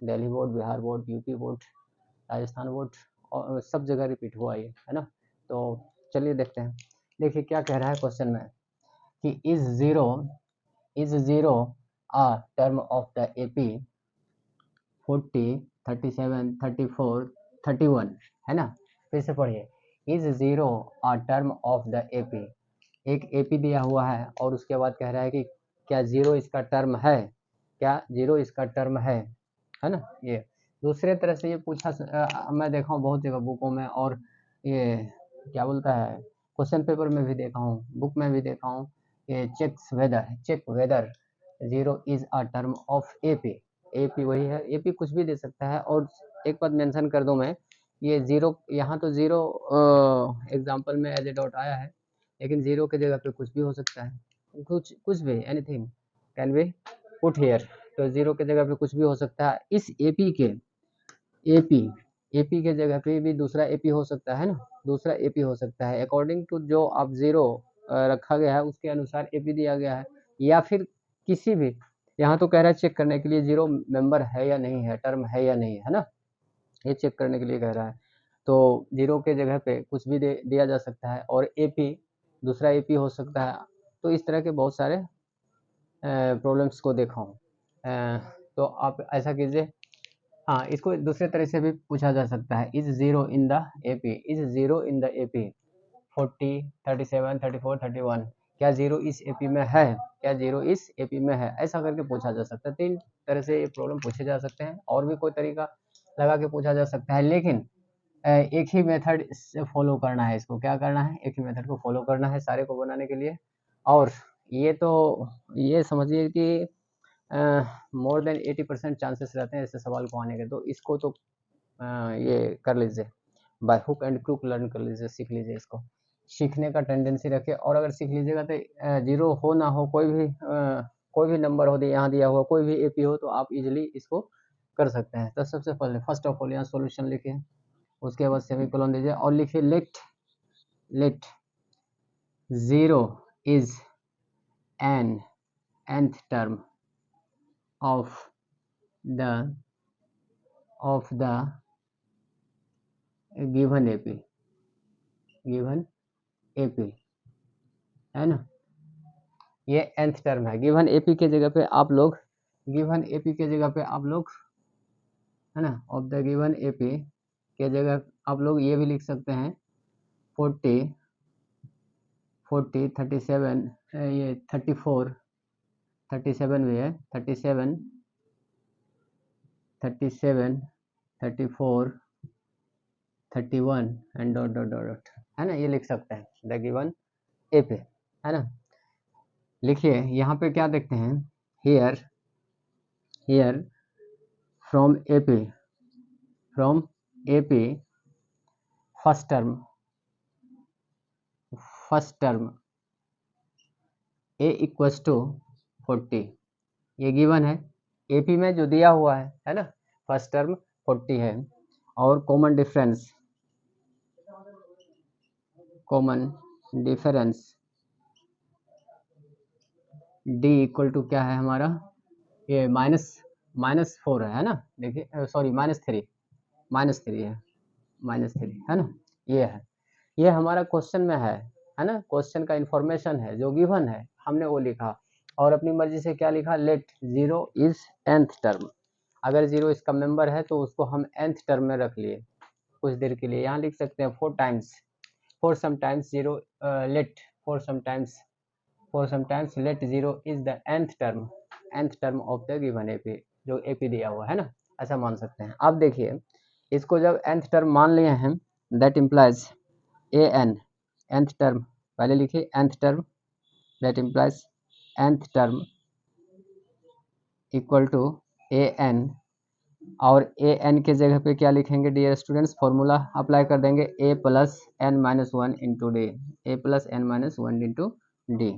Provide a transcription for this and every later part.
Delhi board, Bihar board, UP board, Rajasthan board, और सब जगह रिपीट हुआ ये, है ना। तो चलिए देखते हैं। देखिए क्या कह रहा है क्वेश्चन में कि is zero a term of the AP 40, 37, 34, 31, है ना। फिर से पढ़िए, is zero a term of the AP. एक एपी दिया हुआ है और उसके बाद कह रहा है कि क्या जीरो इसका टर्म है, क्या जीरो इसका टर्म है ना। ये दूसरे तरह से ये पूछा मैं देखा हूँ बहुत जगह बुकों में, और ये क्या बोलता है क्वेश्चन पेपर में भी देखा हूँ, बुक में भी देखा हूँ। ये check whether zero is a term of AP. AP वही है, एपी कुछ भी दे सकता है। और एक बात मेंशन कर दूं मैं, ये जीरो, यहाँ तो जीरो एग्जांपल में एज ए डॉट आया है, लेकिन जीरो के जगह पे कुछ भी हो सकता है, कुछ भी, anything can be put here. तो जीरो के जगह पे कुछ भी हो सकता है। इस एपी के एपी के जगह पे भी दूसरा एपी हो सकता है ना, दूसरा एपी हो सकता है अकॉर्डिंग टू जो आप जीरो रखा गया है उसके अनुसार एपी दिया गया है, या फिर किसी भी, यहाँ तो कह रहा है चेक करने के लिए जीरो मेंबर है या नहीं है, टर्म है या नहीं है ना, ये चेक करने के लिए कह रहा है। तो जीरो के जगह पे कुछ भी दिया जा सकता है, और एपी दूसरा एपी हो सकता है। तो इस तरह के बहुत सारे प्रॉब्लम्स को देखा हूँ। तो आप ऐसा कीजिए। हाँ, इसको दूसरे तरह से भी पूछा जा सकता है, is zero in the AP, is zero in the AP 40, 37, 34, 31, क्या जीरो इस एपी में है, क्या जीरो इस एपी में है, ऐसा करके पूछा जा सकता है। तीन तरह से ये प्रॉब्लम पूछे जा सकते हैं, और भी कोई तरीका लगा के पूछा जा सकता है, लेकिन एक ही मेथड से फॉलो करना है। इसको क्या करना है, एक ही मेथड को फॉलो करना है सारे को बनाने के लिए। और ये तो ये समझिए कि मोर देन 80% चांसेस रहते हैं ऐसे सवाल को आने के। तो इसको तो ये कर लीजिए, by hook and crook learn कर लीजिए, सीख लीजिए इसको। सीखने का टेंडेंसी रखिए, और अगर सीख लीजिएगा तो जीरो हो ना हो, कोई भी नंबर हो दिया, यहाँ दिया हुआ कोई भी एपी हो, तो आप इजीली इसको कर सकते हैं। तो सबसे पहले फर्स्ट ऑफ ऑल यहाँ सॉल्यूशन लिखिए, उसके बाद सेमीकोलन दीजिए और लिखिए let zero is an nth term of the given AP है ना। ये nth टर्म है, गिवन एपी के जगह पे आप लोग है ना, ऑफ द गिवन एपी के जगह आप लोग ये भी लिख सकते हैं 40, 37, ये 34, 37 भी है, 37, 34, 31 एंड डॉट डॉट डॉट, है ना, ये लिख सकते हैं द गिवन एपी, है ना। लिखिए यहाँ पे क्या देखते हैं, here from AP first term a equals to 40, ये गिवन है एपी में जो दिया हुआ है ना, फर्स्ट टर्म 40 है। और common difference d equal to क्या है हमारा, ये -4 है ना। देखिए सॉरी -3 है ना, ये है, ये हमारा क्वेश्चन में है ना। क्वेश्चन का इंफॉर्मेशन है जो गिवन है, हमने वो लिखा, और अपनी मर्जी से क्या लिखा, let zero is nth term. अगर जीरो इसका मेंबर है तो उसको हम nth टर्म में रख लिए कुछ देर के लिए। यहाँ लिख सकते हैं 4 times, for sometimes zero let for sometimes let zero is the nth term of the given AP, जो एपी दिया हुआ है ना, ऐसा मान सकते हैं। अब देखिए इसको जब nth टर्म मान लिए हैं, दैट इम्प्लाइज nth टर्म, पहले लिखिए nth term, that implies nth term equal to और के जगह पे क्या लिखेंगे डियर स्टूडेंट्स, फॉर्मूला अप्लाई कर देंगे a plus n minus one into D,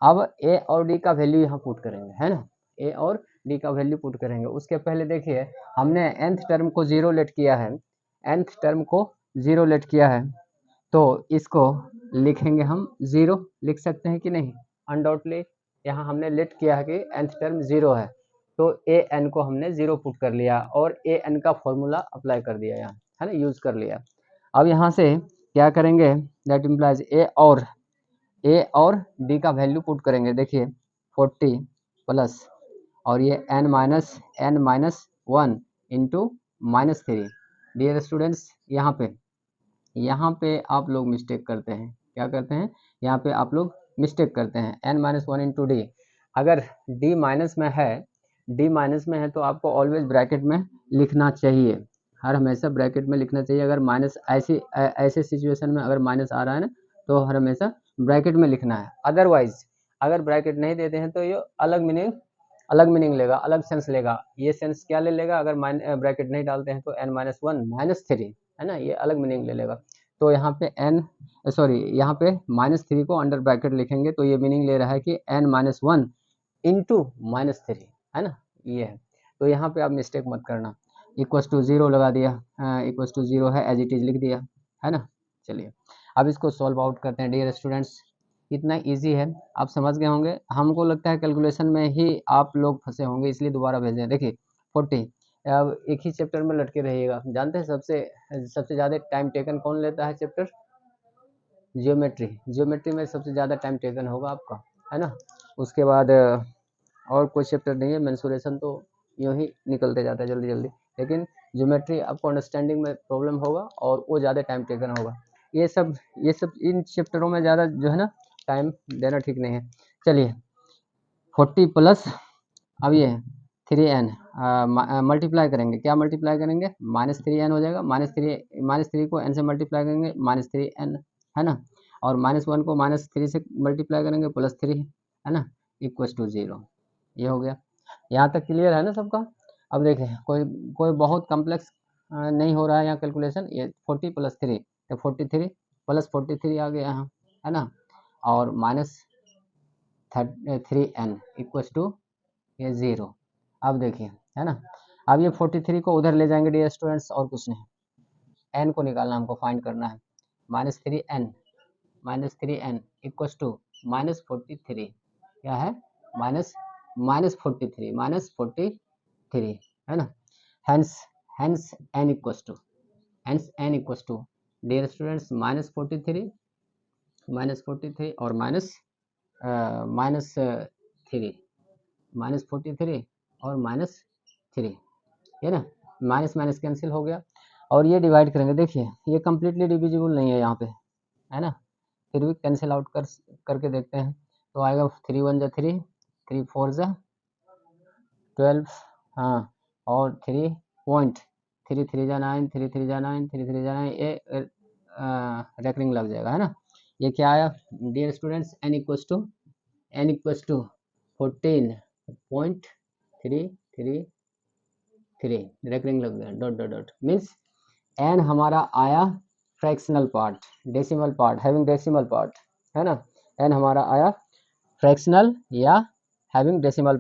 अब a और d का वैल्यू यहाँ पुट करेंगे, है ना, a और d का वैल्यू पुट करेंगे। उसके पहले देखिए हमने nth टर्म को जीरो लेट किया है, तो इसको लिखेंगे हम जीरो, लिख सकते हैं कि नहीं, अनडाउटली यहाँ हमने लेट किया है कि nth टर्म जीरो है, तो ए एन को हमने 0 पुट कर लिया और ए एन का फॉर्मूला अप्लाई कर दिया यहाँ, है ना, यूज़ कर लिया। अब यहाँ से क्या करेंगे, दैट इम्प्लाइज ए और डी का वैल्यू पुट करेंगे। देखिए 40 प्लस और ये n minus 1 into -3। Dear students, यहाँ पे आप लोग मिस्टेक करते हैं। क्या करते हैं, यहाँ पे आप लोग मिस्टेक करते हैं। n-1 इंटू डी, अगर d माइनस में है तो आपको ऑलवेज ब्रैकेट में लिखना चाहिए, हर हमेशा ब्रैकेट में लिखना चाहिए। अगर माइनस ऐसे सिचुएशन में अगर माइनस आ रहा है ना, तो हर हमेशा ब्रैकेट में लिखना है। अदरवाइज अगर ब्रैकेट नहीं देते हैं तो ये अलग मीनिंग लेगा, अलग सेंस लेगा। ये सेंस क्या ले लेगा, अगर ब्रैकेट नहीं डालते हैं तो n-1 -3, है ना, ये अलग मीनिंग ले लेगा। तो यहाँ पे यहाँ पे -3 को अंडर ब्रैकेट लिखेंगे तो ये मीनिंग ले रहा है कि n-1 इंटू -3, है ना, ये है। तो यहाँ पे आप मिस्टेक मत करना। इक्वस टू 0 लगा दिया, इक्वस टू 0 है, एज इट इज लिख दिया, है ना। चलिए अब इसको सॉल्व आउट करते हैं। डियर स्टूडेंट्स, इतना इजी है, आप समझ गए होंगे। हमको लगता है कैलकुलेशन में ही आप लोग फंसे होंगे, इसलिए दोबारा भेज दें। देखिए 40, अब एक ही चैप्टर में लटके रहिएगा। जानते हैं सबसे ज़्यादा टाइम टेकन कौन लेता है चैप्टर? जियोमेट्री में सबसे ज़्यादा टाइम टेकन होगा आपका, है ना। उसके बाद और कोई चैप्टर नहीं है। मेंसुरेशन तो यूँ ही निकलते जाता है जल्दी जल्दी, लेकिन ज्योमेट्री आपको अंडरस्टैंडिंग में प्रॉब्लम होगा और वो ज़्यादा टाइम टेकन होगा। ये सब इन चैप्टरों में ज़्यादा जो है ना टाइम देना ठीक नहीं है। चलिए 40 प्लस अब ये 3n मल्टीप्लाई करेंगे। क्या मल्टीप्लाई करेंगे? -3n हो जाएगा। -3 को n से मल्टीप्लाई करेंगे -3n, है ना। और -1 को -3 से मल्टीप्लाई करेंगे +3, है ना, इक्वस टू 0। ये हो गया। यहाँ तक क्लियर है ना सबका? अब देखें कोई बहुत कॉम्प्लेक्स नहीं हो रहा है यहाँ कैलकुलेशन। ये 40 + 3 तो 43 + 43 आ गया यहाँ, है ना, और -3n इक्वस टू ये 0। अब देखिए, है ना, अब ये 43 को उधर ले जाएंगे डियर स्टूडेंट्स, और कुछ नहीं, n को निकालना, हमको फाइंड करना है। -3n इक्वस टू -43, क्या है, -43, है ना। Hence n equals to dear students -43 और -3 और -3, है ना, माइनस कैंसिल हो गया और ये डिवाइड करेंगे। देखिए ये कम्प्लीटली डिविजिबल नहीं है यहाँ पे, है ना, फिर भी कैंसिल आउट करके देखते हैं तो आएगा 3 × 1 = 3, 3 × 4 = 12, हाँ, और 3 पॉइंट 3 × 3 = 9, 3 × 3 = 9, 3 × 3 = 9, ये रेकरिंग लग जाएगा, है ना। ये क्या आया dear students, n equals to 14.333, recurring लग गया, डॉट मीन्स n हमारा आया fractional part, decimal part, having decimal part, है ना। n हमारा आया फ्रैक्शनल या हैविंग डेसिमल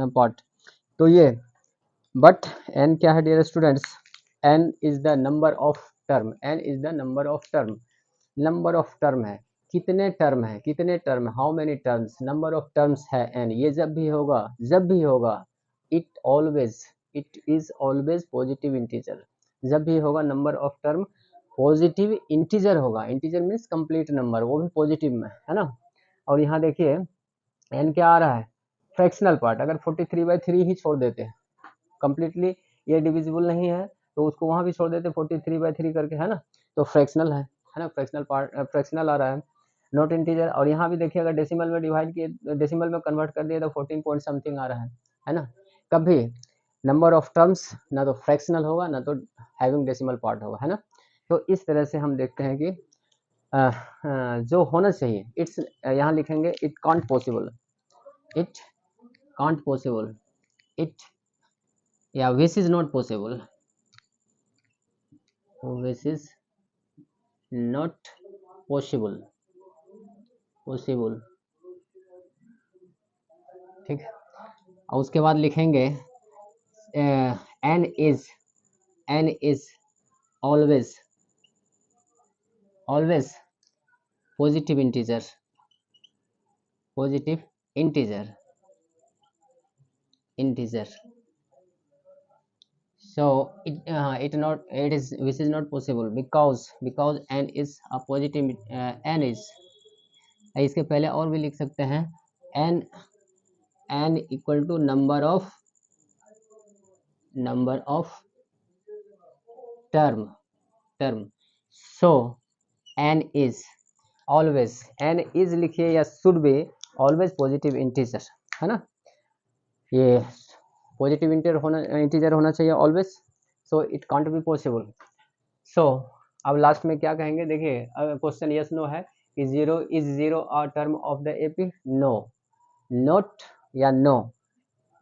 पार्ट। तो ये बट n क्या है dear students, n is the number of term, number of term है। कितने टर्म है, how many terms, number of terms है n। ये जब भी होगा it is always positive integer. जब भी होगा number of term positive integer होगा। इंटीजर मीन्स कंप्लीट नंबर, वो भी पॉजिटिव में, है ना। और यहाँ देखिए n क्या आ रहा है, फ्रैक्शनल पार्ट। अगर 43/3 ही छोड़ देते हैं, कंप्लीटली ये डिविजिबल नहीं है तो उसको वहाँ भी छोड़ देते 43/3 करके, है ना, तो फ्रैक्शनल है ना, फ्रैक्शनल आ रहा है, नॉट इंटीजर। और यहाँ भी देखिए अगर डेसिमल में डिवाइड किए, डेसिमल में कन्वर्ट कर दिए तो 14 पॉइंट समथिंग आ रहा है ना। कभी नंबर ऑफ टर्म्स ना तो फ्रैक्शनल होगा ना तो हैविंग डेसिमल पार्ट होगा, है ना। तो इस तरह से हम देखते हैं कि जो होना चाहिए, इट्स यहाँ लिखेंगे इट कांट पॉसिबल, इट या which is not possible, which is not possible, ठीक है। और उसके बाद लिखेंगे n is always positive integer, integer. So it is, which is not possible because n is a positive, n is, इसके पहले और भी लिख सकते हैं n equal to number of term. So n is always, n is लिखिए या should be always positive integer, है ना, ये पॉजिटिव इंटीजर होना चाहिए always. So it can't be possible. So अब लास्ट में क्या कहेंगे, देखिए अगर क्वेश्चन यस नो है कि zero is zero a term of the AP, no, not या no,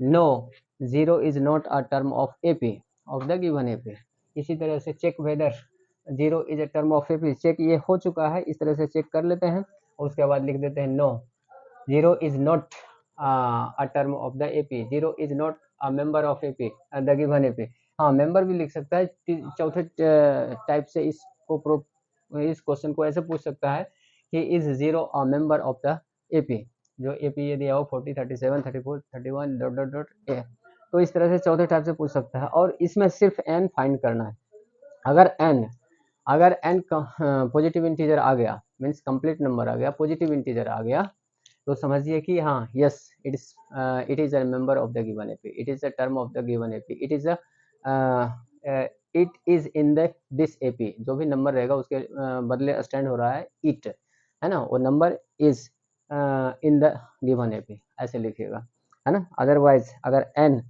no, zero is not a term of AP of the given AP. इसी तरह से check whether zero is a term of AP, check ये हो चुका है, इस तरह से चेक कर लेते हैं और उसके बाद लिख देते हैं no, zero is not a term of the AP, zero is not a member of AP, the given AP. हाँ, मेंबर भी लिख सकता है. चौथे टाइप से इसको इस क्वेश्चन को ऐसे पूछ सकता है कि is zero a member of the AP, जो एपी ये दिया हो 40, 37, 34, 31 डॉट डॉट डॉट ए. तो इस तरह से चौथे टाइप से पूछ सकता है और इसमें सिर्फ n फाइंड करना है. अगर n पॉजिटिव इंटीजर आ गया, मीन्स कंप्लीट नंबर आ गया, पॉजिटिव इंटीजर आ गया, तो समझिए कि हाँ, yes, it is a member of the given AP, it is a term of the given AP, it is in the this AP. जो भी number रहेगा उसके बदले स्टैंड हो रहा है इट, है ना, वो number is in the given AP, ऐसे लिखिएगा, है ना. अदरवाइज अगर n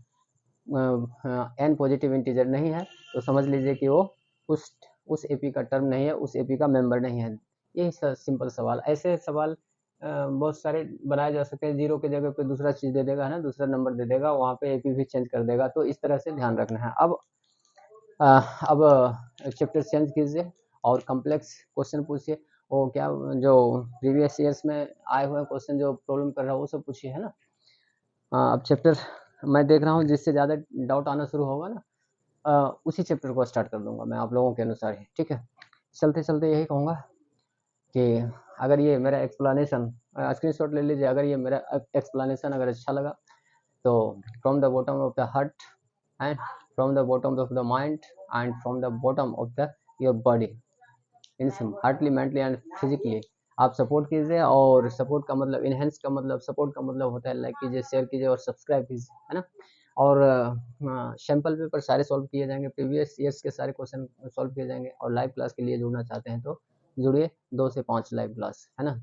पॉजिटिव इंटीजर नहीं है तो समझ लीजिए कि वो उस एपी का टर्म नहीं है, उस एपी का मेंबर नहीं है. यही सिंपल सवाल. ऐसे सवाल बहुत सारे बनाए जा सकते हैं. जीरो के जगह पे दूसरा चीज़ दे देगा, है ना, दूसरा नंबर दे देगा, वहाँ पे एपी भी चेंज कर देगा. तो इस तरह से ध्यान रखना है. अब चैप्टर चेंज कीजिए और कॉम्प्लेक्स क्वेश्चन पूछिए. वो क्या, जो प्रीवियस ईयर्स में आए हुए क्वेश्चन जो प्रॉब्लम कर रहा है वो सब पूछिए, है ना. अब चैप्टर मैं देख रहा हूँ जिससे ज़्यादा डाउट आना शुरू होगा ना, उसी चैप्टर को स्टार्ट कर दूंगा मैं आप लोगों के अनुसार ही. ठीक है, चलते चलते यही कहूँगा कि अगर ये मेरा एक्सप्लेनेशन, स्क्रीनशॉट ले लीजिए, अगर ये मेरा एक्सप्लेनेशन अगर अच्छा लगा तो from the bottom of the heart and from the bottom of the mind and from the bottom of the your body, means heartly, mentally and physically आप सपोर्ट कीजिए. और सपोर्ट का मतलब, इनहेंस का मतलब, सपोर्ट का मतलब होता है लाइक कीजिए, शेयर कीजिए और सब्सक्राइब कीजिए, है ना. और सैम्पल पेपर सारे सॉल्व किए जाएंगे, प्रीवियस ईयर्स के सारे क्वेश्चन सॉल्व किए जाएंगे. और लाइव क्लास के लिए जुड़ना चाहते हैं तो जुड़िए, 2 से 5 लाइव क्लास, है ना.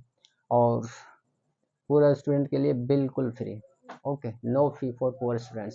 और पूरा स्टूडेंट के लिए बिल्कुल free. Okay, no fee for poor students.